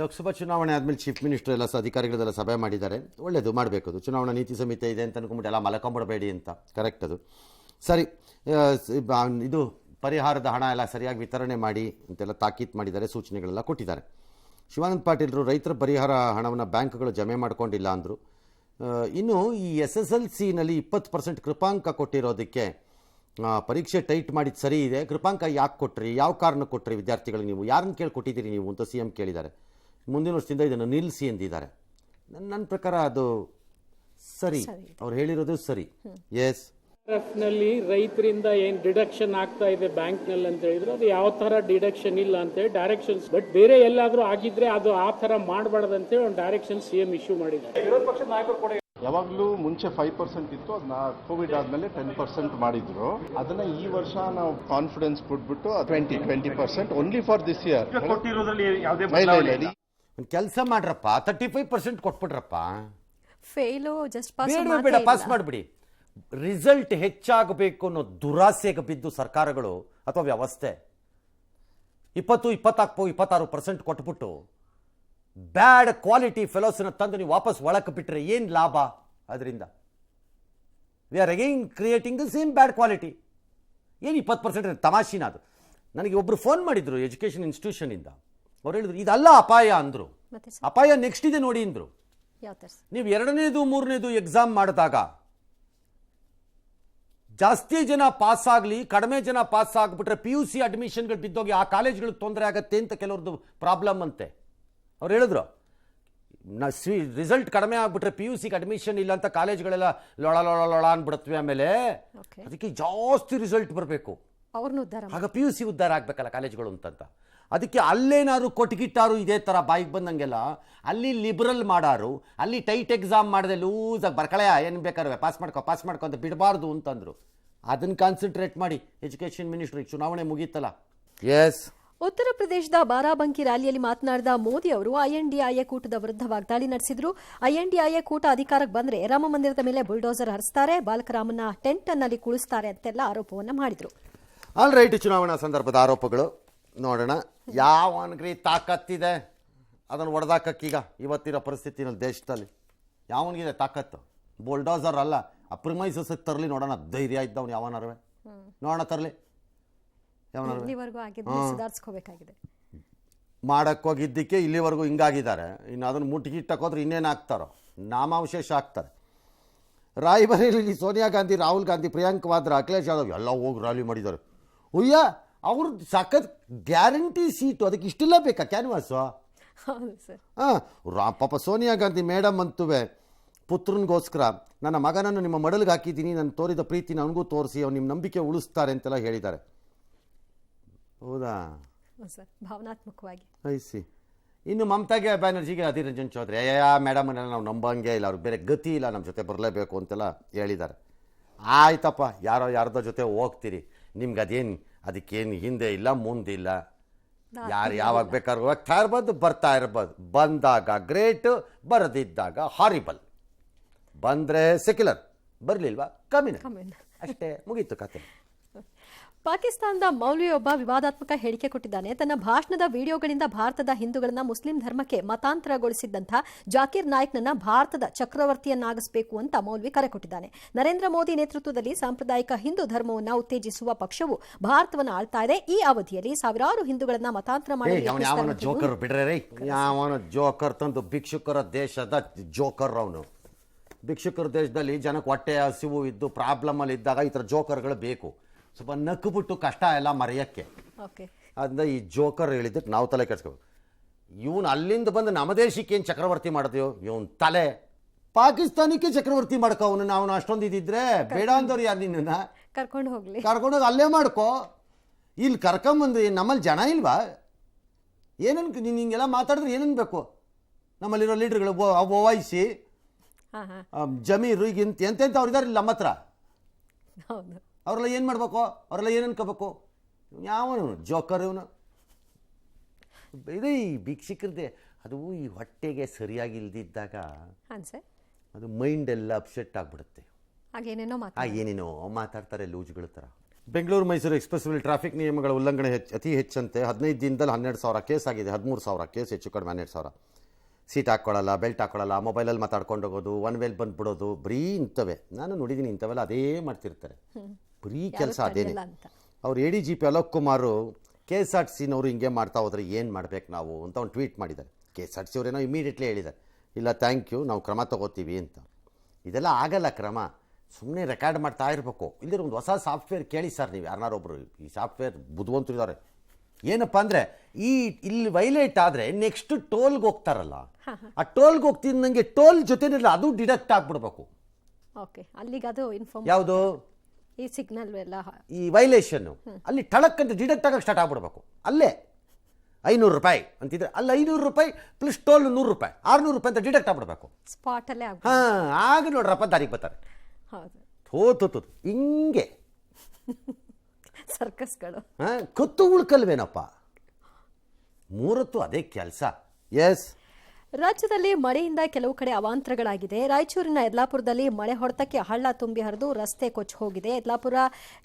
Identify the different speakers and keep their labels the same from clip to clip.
Speaker 1: ಲೋಕಸಭಾ ಚುನಾವಣೆ ಆದಮೇಲೆ chief minister ಎಲ್ಲ ಅಧಿಕಾರಿಗಳೆಲ್ಲ ಸಭೆ ಮಾಡಿದ್ದಾರೆ. ಒಳ್ಳೆಯದು, ಮಾಡಬೇಕು. ಅದು ಚುನಾವಣಾ ನೀತಿ ಸಂಹಿತೆ ಇದೆ ಅಂತ ಅನ್ಕೊಂಬಿಟ್ಟು ಎಲ್ಲ ಮಲ್ಕೊಂಬಿಡಬೇಡಿ ಅಂತ. ಕರೆಕ್ಟ್ ಅದು. ಸರಿ, ಇದು ಪರಿಹಾರದ ಹಣ ಎಲ್ಲ ಸರಿಯಾಗಿ ವಿತರಣೆ ಮಾಡಿ ಅಂತೆಲ್ಲ ತಾಕೀತು ಮಾಡಿದ್ದಾರೆ, ಸೂಚನೆಗಳೆಲ್ಲ ಕೊಟ್ಟಿದ್ದಾರೆ. ಶಿವಾನಂದ ಪಾಟೀಲರು ರೈತರ ಪರಿಹಾರ ಹಣವನ್ನು ಬ್ಯಾಂಕ್ಗಳು ಜಮೆ ಮಾಡ್ಕೊಂಡಿಲ್ಲ ಅಂದರು. ಇನ್ನು ಈ SSLCನಲ್ಲಿ 20% ಕೃಪಾಂಕ ಕೊಟ್ಟಿರೋದಕ್ಕೆ ಪರೀಕ್ಷೆ ಟೈಟ್ ಮಾಡಿದ್ದು ಸರಿ ಇದೆ. ಕೃಪಾಂಕ ಯಾಕೆ ಕೊಟ್ರಿ, ಯಾವ ಕಾರಣ ಕೊಟ್ರಿ ವಿದ್ಯಾರ್ಥಿಗಳಿಗೆ, ನೀವು ಯಾರನ್ನು ಕೇಳಿ ಕೊಟ್ಟಿದ್ದೀರಿ ನೀವು ಅಂತ CM ಕೇಳಿದ್ದಾರೆ. ಮುಂದಿನ ವರ್ಷದಿಂದ ಇದನ್ನು ನಿಲ್ಲಿಸಿ ಎಂದಿದ್ದಾರೆ. ನನ್ನ ಪ್ರಕಾರ ಅದು ಸರಿ, ಅವ್ರು ಹೇಳಿರೋದು ಸರಿ. ಎಸ್,
Speaker 2: ನಲ್ಲಿ ರೈತರಿಂದ ಏನ್ ಡಿಡಕ್ಷನ್ ಆಗ್ತಾ ಇದೆ ಬ್ಯಾಂಕ್ ನಲ್ಲಿ ಅಂತ ಹೇಳಿದ್ರು, ಅದು ಯಾವ ತರ ಡಿಡಕ್ಷನ್ ಇಲ್ಲ ಅಂತ ಹೇಳಿ ಡೈರೆಕ್ಷನ್ಸ್, ಬಟ್ ಬೇರೆ ಎಲ್ಲಾದ್ರೂ ಆಗಿದ್ರೆ ಅದು ಆ ತರ ಮಾಡಬಾರ್ದಂತ ಒಂದು ಡೈರೆಕ್ಷನ್ CM ಇಶ್ಯೂ ಮಾಡಿದ್ದಾರೆ. ವಿರೋಧ ಪಕ್ಷದ ನಾಯಕರು ಕೂಡ
Speaker 3: ಯಾವಾಗಲೂ ಮುಂಚೆ 5% ಇತ್ತು, ಅದನ್ನ ಕೋವಿಡ್ ಆದ್ಮೇಲೆ 10% ಮಾಡಿದ್ರು. ಅದನ್ನ ಈ ವರ್ಷ ನಾವು ಕಾನ್ಫಿಡೆನ್ಸ್ ಕೊಟ್ಬಿಟ್ಟು 20% ಓನ್ಲಿ ಫಾರ್ ದಿಸ್ ಇಯರ್.
Speaker 1: ಒಂದು ಕೆಲಸ ಮಾಡ್ರಪ್ಪ, 35% ಕೊಟ್ಬಿಟ್ರಪ್ಪ.
Speaker 4: ಫೇಲು ಜಸ್ಟ್
Speaker 1: ಬೇಡ, ಪಾಸ್ ಮಾಡಿಬಿಡಿ. ರಿಸಲ್ಟ್ ಹೆಚ್ಚಾಗಬೇಕು ಅನ್ನೋ ದುರಾಸೆಗೆ ಬಿದ್ದು ಸರ್ಕಾರಗಳು ಅಥವಾ ವ್ಯವಸ್ಥೆ 26% ಕೊಟ್ಬಿಟ್ಟು ಬ್ಯಾಡ್ ಕ್ವಾಲಿಟಿ ಫೆಲೋಸ್ನ ತಂದು ನೀವು ವಾಪಸ್ ಒಳಕ್ಕೆ ಬಿಟ್ಟರೆ ಏನು ಲಾಭ ಅದರಿಂದ? We are again creating the same bad quality. ಏನು 20% ತಮಾಷಿನ ಅದು. ನನಗೆ ಒಬ್ಬರು ಫೋನ್ ಮಾಡಿದ್ರು ಎಜುಕೇಷನ್ ಇನ್ಸ್ಟಿಟ್ಯೂಷನಿಂದ. ಅವ್ರು ಹೇಳಿದ್ರು ಇದಲ್ಲ ಅಪಾಯ ಅಂದರು. ಅಪಾಯ ನೆಕ್ಸ್ಟ್ ಇದೆ ನೋಡಿ ಅಂದರು. ನೀವು 2ನೇದು 3ನೇದು ಎಕ್ಸಾಮ್ ಮಾಡಿದಾಗ ಜಾಸ್ತಿ ಜನ ಪಾಸ್ ಆಗಲಿ, ಕಡಿಮೆ ಜನ ಪಾಸ್ ಆಗಿಬಿಟ್ರೆ PUC ಅಡ್ಮಿಷನ್ಗಳು ಬಿದ್ದೋಗಿ ಆ ಕಾಲೇಜ್ಗಳಿಗೆ ತೊಂದರೆ ಆಗತ್ತೆ ಅಂತ ಕೆಲವ್ರದ್ದು ಪ್ರಾಬ್ಲಮ್ ಅಂತೆ. ಅವ್ರು ಹೇಳಿದ್ರು ರಿಸಲ್ಟ್ ಕಡಿಮೆ ಆಗ್ಬಿಟ್ರೆ PUCಗೆ ಅಡ್ಮಿಷನ್ ಇಲ್ಲ ಅಂತ ಕಾಲೇಜ್ಗಳೆಲ್ಲ ಲೊಳ ಅಂದ್ಬಿಡುತ್ತವೆ. ಆಮೇಲೆ ಅದಕ್ಕೆ ಜಾಸ್ತಿ ರಿಸಲ್ಟ್ ಬರಬೇಕು, ಆಗ PUC ಉದ್ಧಾರ ಆಗ್ಬೇಕಲ್ಲ ಕಾಲೇಜ್ಗಳು ಅಂತಂತ. ಅದಕ್ಕೆ ಅಲ್ಲೇನಾದ್ರು ಕೊಟ್ಗಿಟ್ಟಾರು ಇದೇ ಥರ ಬಾಯಿಗೆ ಬಂದಂಗೆಲ್ಲ ಅಲ್ಲಿ ಲಿಬರಲ್ ಮಾಡಾರು, ಅಲ್ಲಿ ಟೈಟ್ ಎಕ್ಸಾಮ್ ಮಾಡಿದೆ ಲೂಸಾಗಿ ಬರ್ಕಳೆಯ ಏನು ಬೇಕಾದ್ರೆ ಪಾಸ್ ಮಾಡ್ಕೊ ಅಂತ ಬಿಡಬಾರ್ದು ಅಂತಂದರು. ಅದನ್ನು ಕಾನ್ಸಂಟ್ರೇಟ್ ಮಾಡಿ ಎಜುಕೇಷನ್ ಮಿನಿಸ್ಟ್ರಿಗೆ ಚುನಾವಣೆ ಮುಗೀತಲ್ಲ. ಎಸ್,
Speaker 4: ಉತ್ತರ ಪ್ರದೇಶದ ಬಾರಾಬಂಕಿ ರ್ಯಾಲಿಯಲ್ಲಿ ಮಾತನಾಡಿದ ಮೋದಿ ಅವರು INDIA ಕೂಟದ ವಿರುದ್ಧ ವಾಗ್ದಾಳಿ ನಡೆಸಿದ್ರು. INDIA ಕೂಟ ಅಧಿಕಾರಕ್ಕೆ ಬಂದ್ರೆ ರಾಮ ಮಂದಿರದ ಮೇಲೆ ಬುಲ್ಡೋಸರ್ ಹರಿಸ್ತಾರೆ, ಬಾಲಕರಾಮನ ಟೆಂಟ್ ನಲ್ಲಿ ಕುಳಿಸ್ತಾರೆ ಅಂತೆಲ್ಲ ಆರೋಪವನ್ನು ಮಾಡಿದ್ರು.
Speaker 1: ಆಲ್ ರೈಟ್, ಚುನಾವಣಾ ಸಂದರ್ಭದ ಆರೋಪಗಳು ನೋಡೋಣ. ಯಾವನ್ಗ್ರಿ ತಾಕತ್ತಿದೆ ಅದನ್ನು ಹೊಡೆದಾಕಕ್ಕೀಗ ಇವತ್ತಿನ ಪರಿಸ್ಥಿತಿನಲ್ಲಿ ದೇಶದಲ್ಲಿ ಯಾವನಿಗಿದೆ ತಾಕತ್ತು? ಬುಲ್ಡೋಸರ್ ಅಲ್ಲ, ಆ ಪ್ರಿಮೈಸಸ್ ತರಲಿ ನೋಡೋಣ. ಧೈರ್ಯ ಇದ್ದವನು ಯಾವನಾರವೆ ನೋಡೋಣ ತರಲಿ. ಮಾಡಕ್ಕೋಗಿದ್ದಕ್ಕೆ ಇಲ್ಲಿವರೆಗೂ ಹಿಂಗಾಗಿದ್ದಾರೆ. ಇನ್ನು ಅದನ್ನು ಮುಟ್ಟಿಗಿಟ್ಟಕ್ಕೋದ್ರೆ ಇನ್ನೇನು ಆಗ್ತಾರೋ, ನಾಮಾವಶೇಷ ಆಗ್ತಾರೆ. ರಾಯಬರೇಲಿ ಸೋನಿಯಾ ಗಾಂಧಿ, ರಾಹುಲ್ ಗಾಂಧಿ, ಪ್ರಿಯಾಂಕ್ ವಾದ್ರಾ, ಅಖಿಲೇಶ್ ಯಾದವ್ ಎಲ್ಲ ಹೋಗಿ ರ್ಯಾಲಿ ಮಾಡಿದ್ದಾರೆ. ಉಯ್ಯ, ಅವ್ರ ಸಖತ್ ಗ್ಯಾರಂಟಿ ಸೀಟು, ಅದಕ್ಕೆ ಇಷ್ಟೆಲ್ಲ ಬೇಕಾ ಕ್ಯಾನ್ವಾಸು? ಪಾಪ ಸೋನಿಯಾ ಗಾಂಧಿ ಮೇಡಮ್ ಅಂತುವೆ ಪುತ್ರನಿಗೋಸ್ಕರ ನನ್ನ ಮಗನನ್ನು ನಿಮ್ಮ ಮಡಲಿಗೆ ಹಾಕಿದ್ದೀನಿ, ನಾನು ತೋರಿದ ಪ್ರೀತಿ ನನಗೂ ತೋರಿಸಿ ಅವ್ರು ನಿಮ್ಮ ನಂಬಿಕೆ ಉಳಿಸ್ತಾರೆ ಅಂತೆಲ್ಲ ಹೇಳಿದ್ದಾರೆ. ಹೌದಾ,
Speaker 4: ಭಾವನಾತ್ಮಕವಾಗಿ
Speaker 1: ಐಸಿ. ಇನ್ನು ಮಮತಾ ಬ್ಯಾನರ್ಜಿಗೆ ಅಧೀರ್ ರಂಜನ್ ಚೌಧರಿ ಮೇಡಮ್ನೆಲ್ಲ ನಾವು ನಂಬಂಗೆ ಇಲ್ಲ, ಅವ್ರಿಗೆ ಬೇರೆ ಗತಿ ಇಲ್ಲ, ನಮ್ಮ ಜೊತೆ ಬರಲೇಬೇಕು ಅಂತೆಲ್ಲ ಹೇಳಿದ್ದಾರೆ. ಆಯ್ತಪ್ಪ, ಯಾರ್ದೋ ಜೊತೆ ಹೋಗ್ತೀರಿ, ನಿಮ್ಗೆ ಅದಕ್ಕೇನು ಹಿಂದೆ ಇಲ್ಲ ಮುಂದೆ ಇಲ್ಲ. ಯಾರು ಯಾವಾಗ ಬೇಕಾದ್ರೂ ಹೋಗ್ತಾ ಇರ್ಬೋದು, ಬರ್ತಾ ಇರ್ಬೋದು. ಬಂದಾಗ ಗ್ರೇಟ್, ಬರದಿದ್ದಾಗ ಹಾರಿಬಲ್. ಬಂದರೆ ಸೆಕ್ಯುಲರ್, ಬರಲಿಲ್ವಾ ಕಮ್ಮಿನ, ಅಷ್ಟೇ, ಮುಗೀತು ಕತೆ.
Speaker 4: ಪಾಕಿಸ್ತಾನದ ಮೌಲ್ವಿಯೊಬ್ಬ ವಿವಾದಾತ್ಮಕ ಹೇಳಿಕೆ ಕೊಟ್ಟಿದ್ದಾನೆ. ತನ್ನ ಭಾಷಣದ ವಿಡಿಯೋಗಳಿಂದ ಭಾರತದ ಹಿಂದೂಗಳನ್ನ ಮುಸ್ಲಿಂ ಧರ್ಮಕ್ಕೆ ಮತಾಂತರಗೊಳಿಸಿದ್ದಂಥ ಜಾಕೀರ್ ನಾಯ್ಕ್ನನ್ನ ಭಾರತದ ಚಕ್ರವರ್ತಿಯನ್ನಾಗಿಸಬೇಕು ಅಂತ ಮೌಲ್ವಿ ಕರೆ ಕೊಟ್ಟಿದ್ದಾನೆ. ನರೇಂದ್ರ ಮೋದಿ ನೇತೃತ್ವದಲ್ಲಿ ಸಾಂಪ್ರದಾಯಿಕ ಹಿಂದೂ ಧರ್ಮವನ್ನು ಉತ್ತೇಜಿಸುವ ಪಕ್ಷವು ಭಾರತವನ್ನು ಆಳ್ತಾ ಇದೆ. ಈ ಅವಧಿಯಲ್ಲಿ ಸಾವಿರಾರು ಹಿಂದೂಗಳನ್ನ ಮತಾಂತರ ಮಾಡಿ
Speaker 1: ಜೋಕರ್ ಬಿಡ್ರೆ, ಯಾವನ ಜೋಕರ್ ತಂದು ಭಿಕ್ಷುಕರ ದೇಶದ ಜೋಕರ್. ಅವನು ಭಿಕ್ಷುಕರ ದೇಶದಲ್ಲಿ ಜನಕ್ಕೆ ಹೊಟ್ಟೆ ಹಸಿವು ಇದ್ದು ಪ್ರಾಬ್ಲಮ್ ಅಲ್ಲಿ ಇದ್ದಾಗ ಈ ಥರ ಜೋಕರ್ಗಳು ಬೇಕು, ಸ್ವಲ್ಪ ನಕ್ಕುಬಿಟ್ಟು ಕಷ್ಟ ಎಲ್ಲ ಮರೆಯೋಕ್ಕೆ. ಅದರಿಂದ ಈ ಜೋಕರ್ ಹೇಳಿದ್ದಕ್ಕೆ ನಾವು ತಲೆ ಕೆಡ್ಸ್ಕೋಬೇಕು. ಇವನು ಅಲ್ಲಿಂದ ಬಂದು ನಮ್ಮ ದೇಶಕ್ಕೆ ಏನು ಚಕ್ರವರ್ತಿ ಮಾಡಿದೆಯೋ, ಇವನು ತಲೆ ಪಾಕಿಸ್ತಾನಕ್ಕೆ ಚಕ್ರವರ್ತಿ ಮಾಡ್ಕೊ. ಅವನು ನಾವು ಅಷ್ಟೊಂದು ಇದ್ದಿದ್ರೆ ಬೇಡ ಅಂದವ್ರು ಯಾರು ನಿನ್ನ ಕರ್ಕೊಂಡೋಗಿ ಅಲ್ಲೇ ಮಾಡ್ಕೊ. ಇಲ್ಲಿ ಕರ್ಕೊಂಬಂದು ನಮ್ಮಲ್ಲಿ ಜನ ಇಲ್ವಾ? ಏನನ್ ನೀನು ಹಿಂಗೆಲ್ಲ ಮಾತಾಡಿದ್ರೆ ಏನನ್ಬೇಕು? ನಮ್ಮಲ್ಲಿರೋ ಲೀಡರ್ಗಳು ಓವೈಸಿ, ಜಮೀರು, ಈಗ ಎಂತೆಂತ ಅವ್ರು ಇದಾರೆ ಇಲ್ಲಿ ನಮ್ಮ ಹತ್ರ. ಅವರೆಲ್ಲ ಏನು ಮಾಡಬೇಕು? ಅವರೆಲ್ಲ ಏನು ಅನ್ಕೋಬೇಕು? ಯಾವನು ಜೋಕರ್ ಇವನು? ಇದು ಈ ಭಿಕ್ಷುಕರದೇ ಅದು ಈ ಹೊಟ್ಟೆಗೆ ಸರಿಯಾಗಿ ಇಲ್ದಿದ್ದಾಗ ಅದು ಮೈಂಡ್ ಎಲ್ಲ ಅಪ್ಸೆಟ್ ಆಗಿಬಿಡುತ್ತೆ. ಏನೇನೋ ಮಾತಾಡ್ತಾರೆ ಲೂಜ್ಗಳ ಥರ. ಬೆಂಗಳೂರು ಮೈಸೂರು ಎಕ್ಸ್ಪ್ರೆಸ್ನಲ್ಲಿ ಟ್ರಾಫಿಕ್ ನಿಯಮಗಳ ಉಲ್ಲಂಘನೆ ಅತಿ ಹೆಚ್ಚಂತೆ 15 ದಿನದಲ್ಲಿ 12,000 ಕೇಸ್ ಆಗಿದೆ. 13,000 ಕೇಸ್, ಹೆಚ್ಚು ಕಡಿಮೆ 12,000. ಸೀಟ್ ಹಾಕ್ಕೊಳ್ಳಲ್ಲ, ಬೆಲ್ಟ್ ಹಾಕ್ಕೊಳ್ಳಲ್ಲ, ಮೊಬೈಲಲ್ಲಿ ಮಾತಾಡ್ಕೊಂಡು ಹೋಗೋದು, ಒನ್ ವೇಲ್ ಬಂದುಬಿಡೋದು, ಬರೀ ಇಂಥವೇ. ನಾನು ನೋಡಿದ್ದೀನಿ ಇಂಥವೆಲ್ಲ ಅದೇ ಮಾಡ್ತಿರ್ತಾರೆ, ಬರೀ ಕೆಲಸ ಅದೇನೆ. ಅವ್ರು ADGP ಅಲೋಕ್ ಕುಮಾರ್ KSRTCನವರು ಹಿಂಗೆ ಮಾಡ್ತಾ ಹೋದ್ರೆ ಏನು ಮಾಡ್ಬೇಕು ನಾವು ಅಂತ ಒಂದು ಟ್ವೀಟ್ ಮಾಡಿದ್ದಾರೆ. KSRTC ಅವರೇನೋ ಇಮಿಡಿಯೇಟ್ಲಿ ಹೇಳಿದ್ದಾರೆ, ಇಲ್ಲ ಥ್ಯಾಂಕ್ ಯು, ನಾವು ಕ್ರಮ ತಗೋತೀವಿ ಅಂತ. ಇದೆಲ್ಲ ಆಗಲ್ಲ ಕ್ರಮ, ಸುಮ್ಮನೆ ರೆಕಾರ್ಡ್ ಮಾಡ್ತಾ ಇರಬೇಕು. ಇಲ್ಲದ್ರೆ ಒಂದು ಹೊಸ ಸಾಫ್ಟ್ವೇರ್ ಕೇಳಿ ಸರ್, ನೀವು ಯಾರನ್ನಾರೊಬ್ಬರು ಈ ಸಾಫ್ಟ್ವೇರ್ ಬುದ್ಧಿವಂತರಿದ್ದಾರೆ. ಏನಪ್ಪ ಅಂದರೆ ಇಲ್ಲಿ ವೈಲೇಟ್ ಆದರೆ ನೆಕ್ಸ್ಟ್ ಟೋಲ್ಗೆ ಹೋಗ್ತಾರಲ್ಲ, ಆ ಟೋಲ್ಗೆ ಹೋಗ್ತಿದ್ದಂಗೆ ಟೋಲ್ ಜೊತೆನಿಲ್ಲ, ಅದು ಡಿಡಕ್ಟ್ ಆಗ್ಬಿಡ್ಬೇಕು.
Speaker 4: ಓಕೆ, ಅಲ್ಲಿಗೆ ಅದು ಇನ್ಫಾರ್ಮ್
Speaker 1: ಯಾವುದು
Speaker 4: ಈ ಸಿಗ್ನಲ್ ಎಲ್ಲ
Speaker 1: ಈ ವೈಲೇಷನ್ನು ಅಲ್ಲಿ ಟಳಕ್ ಅಂತ ಡಿಡಕ್ಟ್ ಆಗಕ್ಕೆ ಸ್ಟಾರ್ಟ್ ಆಗ್ಬಿಡ್ಬೇಕು. ಅಲ್ಲೇ 500 ರೂಪಾಯಿ ಅಂತಿದ್ರೆ ಅಲ್ಲಿ 500 ರೂಪಾಯಿ ಪ್ಲಸ್ ಟೋಲ್ 100 ರೂಪಾಯಿ 600 ರೂಪಾಯಿ ಅಂತ ಡಿಡಕ್ಟ್ ಆಗ್ಬಿಡ್ಬೇಕು.
Speaker 4: ಸ್ಪಾಟಲ್ಲೇ
Speaker 1: ಹಾಂ, ಆಗ ನೋಡ್ರಪ್ಪ ದಾರಿಗೆ ಬರ್ತಾರೆ.
Speaker 4: ಹೌದು,
Speaker 1: ಥೋ ಹಿಂಗೆ
Speaker 4: ಸರ್ಕಸ್ಗಳು.
Speaker 1: ಹಾಂ, ಕತ್ತು ಉಳ್ಕಲ್ವೇನಪ್ಪ, ಮೂರತ್ತು ಅದೇ ಕೆಲಸ. ಎಸ್,
Speaker 4: ರಾಜ್ಯದಲ್ಲಿ ಮಳೆಯಿಂದ ಕೆಲವು ಕಡೆ ಅವಾಂತರಗಳಾಗಿದೆ. ರಾಯಚೂರಿನ ಯದ್ಲಾಪುರದಲ್ಲಿ ಮಳೆ ಹೊಡೆತಕ್ಕೆ ಹಳ್ಳ ತುಂಬಿ ಹರಿದು ರಸ್ತೆ ಕೊಚ್ಚಿ ಹೋಗಿದೆ. ಯದ್ಲಾಪುರ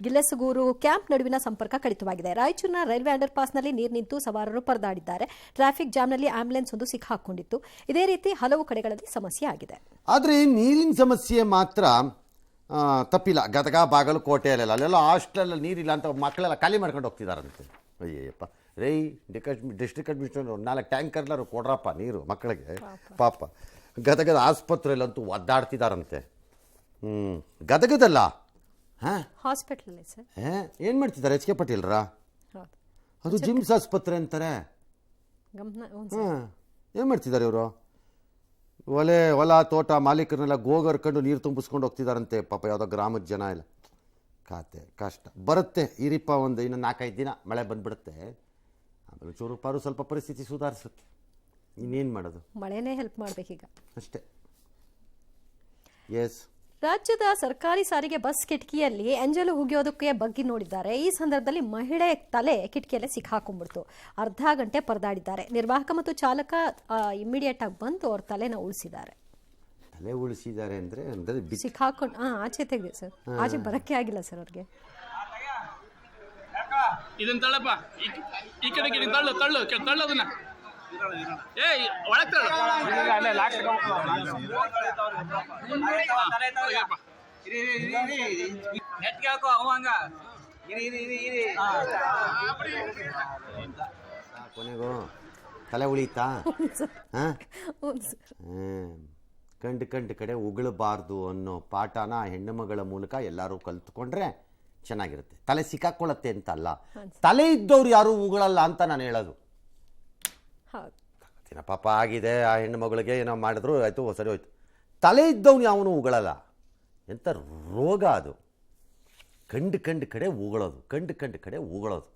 Speaker 4: ಗಿಲೆಸಗೂರು ಕ್ಯಾಂಪ್ ನಡುವಿನ ಸಂಪರ್ಕ ಕಡಿತವಾಗಿದೆ. ರಾಯಚೂರಿನ ರೈಲ್ವೆ ಅಂಡರ್ ಪಾಸ್ನಲ್ಲಿ ನೀರು ನಿಂತು ಸವಾರರು ಪರದಾಡಿದ್ದಾರೆ. ಟ್ರಾಫಿಕ್ ಜಾಮ್ನಲ್ಲಿ ಆಂಬ್ಯುಲೆನ್ಸ್ ಒಂದು ಸಿಕ್ಕಾಕೊಂಡಿತ್ತು. ಇದೇ ರೀತಿ ಹಲವು ಕಡೆಗಳಲ್ಲಿ ಸಮಸ್ಯೆ ಆಗಿದೆ. ಆದರೆ
Speaker 1: ನೀರಿನ ಸಮಸ್ಯೆ ಮಾತ್ರ ತಪ್ಪಿಲ್ಲ. ಗದಗ, ಬಾಗಲಕೋಟೆ ಅಲ್ಲೆಲ್ಲ ಹಾಸ್ಟೆಲಲ್ಲಿ ನೀರಿಲ್ಲ ಅಂತ ಮಕ್ಕಳೆಲ್ಲ ಖಾಲಿ ಮಾಡ್ಕೊಂಡು ಹೋಗ್ತಿದಾರಂತೆ. ಅಯ್ಯಪ್ಪ ರೈ, ಡಿಸ್ಟ್ರಿಕ್ಟ್ ಅಡ್ಮಿನಿಸ್ಟ್ರೇಷನ್ 4 ಟ್ಯಾಂಕರ್ಲಾರು ಕೊಡ್ರಪ್ಪ ನೀರು ಮಕ್ಕಳಿಗೆ. ಪಾಪ ಗದಗದ ಆಸ್ಪತ್ರೆಯಲ್ಲಂತೂ ಒದ್ದಾಡ್ತಿದಾರಂತೆ. ಗದಗದಲ್ಲ, ಹಾಂ,
Speaker 4: ಹಾಸ್ಪಿಟಲ್ ಸರ್.
Speaker 1: ಏನು ಮಾಡ್ತಿದ್ದಾರೆ HK ಪಾಟೀಲ್ರ? ಅದು ಜಿಮ್ಸ್ ಆಸ್ಪತ್ರೆ ಅಂತಾರೆ. ಹಾಂ, ಏನು ಮಾಡ್ತಿದ್ದಾರೆ ಇವರು? ಹೊಲ ತೋಟ ಮಾಲೀಕರನ್ನೆಲ್ಲ ಗೋಗರ್ಕೊಂಡು ನೀರು ತುಂಬಿಸ್ಕೊಂಡು ಹೋಗ್ತಿದಾರಂತೆ. ಪಾಪ ಯಾವುದೋ ಗ್ರಾಮದ ಜನ ಎಲ್ಲ. ಖಾತೆ ಕಷ್ಟ ಬರುತ್ತೆ ಇರಿಪ್ಪ, ಒಂದು ಇನ್ನು 4-5 ದಿನ ಮಳೆ ಬಂದ್ಬಿಡುತ್ತೆ. ಆಮೇಲೆ ಚೂರು ಪಾರು ಸ್ವಲ್ಪ ಪರಿಸ್ಥಿತಿ ಸುಧಾರಿಸುತ್ತೆ. ಇನ್ನೇನು ಮಾಡೋದು,
Speaker 4: ಮಳೆನೇ ಹೆಲ್ಪ್ ಮಾಡಬೇಕೀಗ
Speaker 1: ಅಷ್ಟೇ. ಎಸ್,
Speaker 4: ರಾಜ್ಯದ ಸರ್ಕಾರಿ ಸಾರಿಗೆ ಬಸ್ ಕಿಟಕಿಯಲ್ಲಿ ಎಂಜಲು ಹುಗಿಯೋದಕ್ಕೆ ಬಗ್ಗಿ ನೋಡಿದ್ದಾರೆ. ಈ ಸಂದರ್ಭದಲ್ಲಿ ಮಹಿಳೆ ತಲೆ ಕಿಟಕಿಯಲ್ಲೇ ಸಿಕ್ಕಾಕೊಂಡ್ಬಿಡ್ತು. ಅರ್ಧ ಗಂಟೆ ಪರದಾಡಿದ್ದಾರೆ. ನಿರ್ವಾಹಕ ಮತ್ತು ಚಾಲಕ ಇಮಿಡಿಯೇಟ್ ಆಗಿ ಬಂದು ಅವ್ರ ತಲೆನ ಉಳಿಸಿದ್ದಾರೆ.
Speaker 1: ತಲೆ ಉಳಿಸಿದ್ದಾರೆ ಅಂದರೆ
Speaker 4: ಸಿಕ್ಕಾಕೊಂಡು ಆಚೆ ತೆಗೆದೆ ಸರ್. ಆಚೆ ಬರಕ್ಕೆ ಆಗಿಲ್ಲ ಸರ್ ಅವ್ರಿಗೆ.
Speaker 5: ಇದನ್ನ ತಳ್ಳಪ್ಪ, ಈ ಕಡೆ ತಳ್ಳು ತಳ್ಳು ತಳ್ಳು ಅದನ್ನ. ಏ ಒಳಗೆ ತಳ್ಳು.
Speaker 1: ಕೊನೆಗೂ ತಲೆ ಉಳಿತಾ? ಹಾಂ, ಕಂಡು ಕಡೆ ಉಗಳಬಾರ್ದು ಅನ್ನೋ ಪಾಠನ ಹೆಣ್ಣು ಮಗಳ ಮೂಲಕ ಎಲ್ಲರೂ ಕಲ್ತ್ಕೊಂಡ್ರೆ ಚೆನ್ನಾಗಿರುತ್ತೆ. ತಲೆ ಸಿಕ್ಕಾಕೊಳ್ಳತ್ತೆ ಅಂತ ಅಲ್ಲ, ತಲೆ ಇದ್ದವ್ರು ಯಾರು ಉಗಳಲ್ಲ ಅಂತ ನಾನು ಹೇಳೋದು. ಪಾಪ ಆಗಿದೆ, ಆ ಹೆಣ್ಣು ಮಗಳಿಗೆ ಏನೋ ಮಾಡಿದ್ರು ಆಯಿತು, ಸರಿ ಹೋಯ್ತು. ತಲೆ ಇದ್ದವ್ನು ಯಾವನು ಉಗಳಲ್ಲ. ಎಂಥ ರೋಗ ಅದು, ಕಂಡು ಕಡೆ ಉಗಳೋದು, ಕಂಡು ಕಡೆ ಉಗಳೋದು.